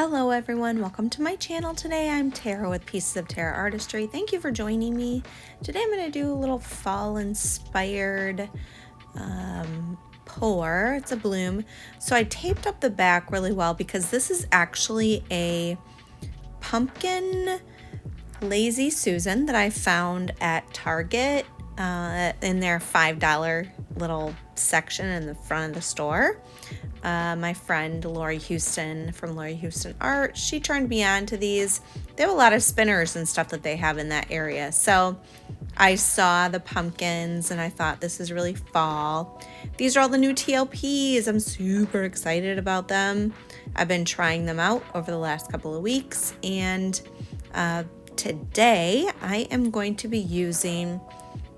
Hello everyone, welcome to my channel. Today I'm Tara with Pieces of Tara Artistry. Thank you for joining me. Today I'm going to do a little fall inspired pour. It's a bloom. So I taped up the back really well because this is actually a pumpkin Lazy Susan that I found at Target in their $5 little section in the front of the store. My friend Lori Houston from Lori Houston Art, she turned me on to these. They have a lot of spinners and stuff that they have in that area. So I saw the pumpkins and I thought this is really fall. These are all the new TLPs. I'm super excited about them. I've been trying them out over the last couple of weeks, and today I am going to be using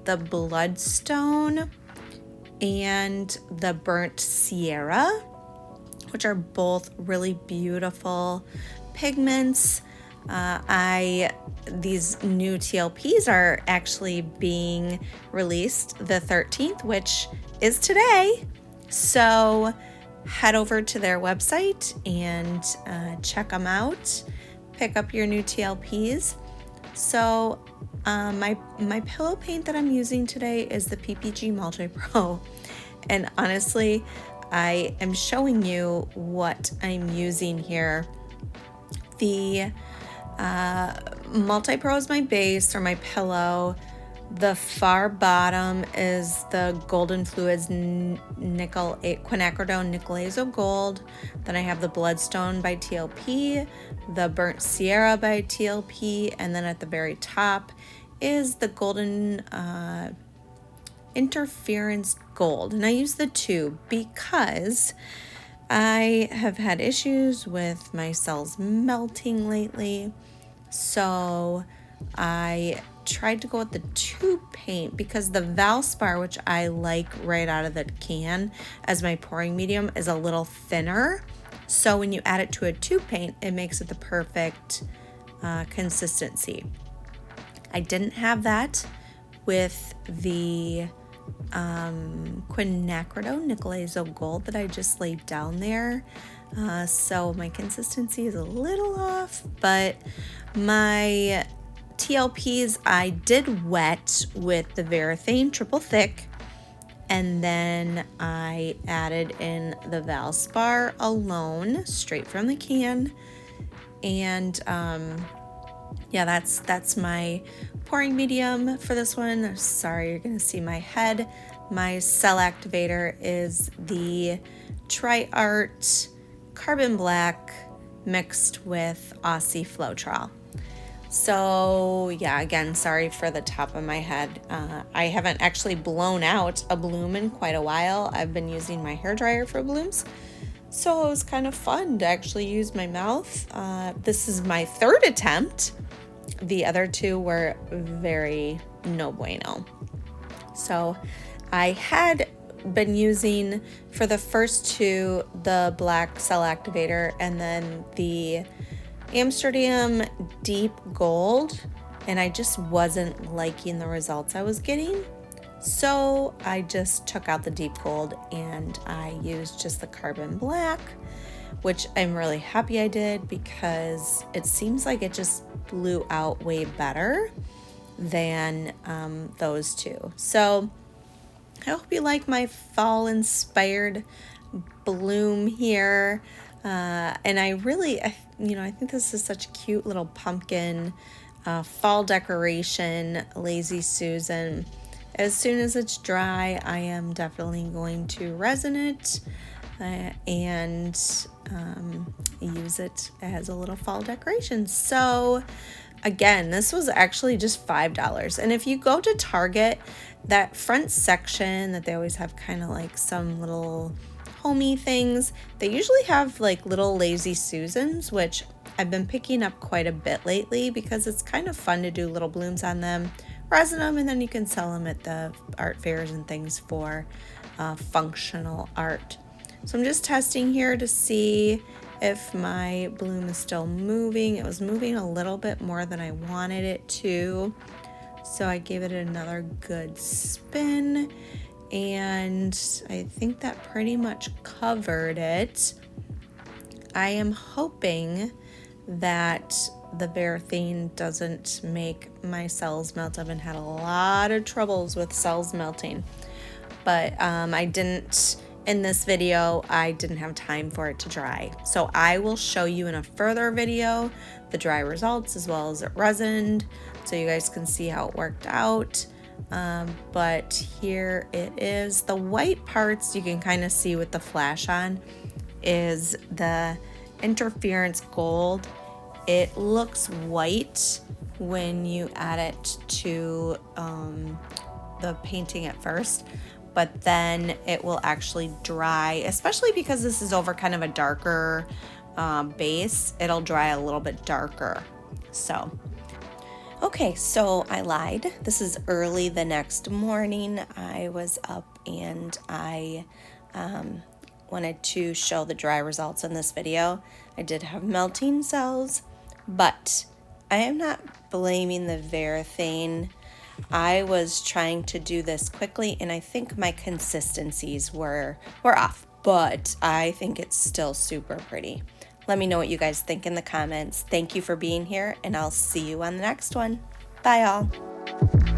the Bloodstone and the Burnt Sierra, which are both really beautiful pigments. These new TLPs are actually being released the 13th, which is today. So head over to their website and check them out. Pick up your new TLPs. So my pillow paint that I'm using today is the PPG Multi Pro, and honestly, I am showing you what I'm using here. The Multi Pro is my base or my pillow. The far bottom is the Golden Fluids Nickel Quinacridone Nickel Azo Gold. Then I have the Bloodstone by TLP, the Burnt Sierra by TLP, and then at the very top is the Golden Interference Gold. And I use the two because I have had issues with my cells melting lately. So I tried to go with the tube paint because the Valspar, which I like right out of the can as my pouring medium, is a little thinner. So when you add it to a tube paint, it makes it the perfect consistency. I didn't have that with the Quinacridone Nickel Azo Gold that I just laid down there. So my consistency is a little off, but my TLPs I did wet with the VARATHANE Triple Thick, and then I added in the Valspar alone straight from the can. And yeah, that's my pouring medium for this one. Sorry, you're gonna see my head. My cell activator is the TriArt Carbon Black mixed with Aussie Floetrol. So yeah, again, sorry for the top of my head. I haven't actually blown out a bloom in quite a while. I've been using my hairdryer for blooms. So it was kind of fun to actually use my mouth. This is my third attempt. The other two were very no bueno. So I had been using for the first two the black cell activator and then the Amsterdam Deep Gold, and I just wasn't liking the results I was getting. So I just took out the Deep Gold and I used just the Carbon Black, which I'm really happy I did because it seems like it just blew out way better than those two. So I hope you like my fall inspired bloom here. And I think this is such a cute little pumpkin fall decoration, Lazy Susan. As soon as it's dry, I am definitely going to resin it and use it as a little fall decoration. So again, this was actually just $5. And if you go to Target, that front section that they always have kind of like some little homey things, they usually have like little Lazy Susans, which I've been picking up quite a bit lately because it's kind of fun to do little blooms on them, resin them, and then you can sell them at the art fairs and things for functional art. So I'm just testing here to see if my bloom is still moving. It was moving a little bit more than I wanted it to, so I gave it another good spin, and I think that pretty much covered it. I am hoping that the VARATHANE doesn't make my cells melt. I've been had a lot of troubles with cells melting, but I didn't, in this video, I didn't have time for it to dry. So I will show you in a further video the dry results as well as it resined, so you guys can see how it worked out. But here it is. The white parts you can kind of see with the flash on is the interference gold. It looks white when you add it to the painting at first, but then it will actually dry, especially because this is over kind of a darker base. It'll dry a little bit darker. So okay, so I lied. This is early the next morning. I was up and I wanted to show the dry results in this video. I did have melting cells, but I am not blaming the VARATHANE. I was trying to do this quickly, and I think my consistencies were off, but I think it's still super pretty. Let me know what you guys think in the comments. Thank you for being here, and I'll see you on the next one. Bye, all.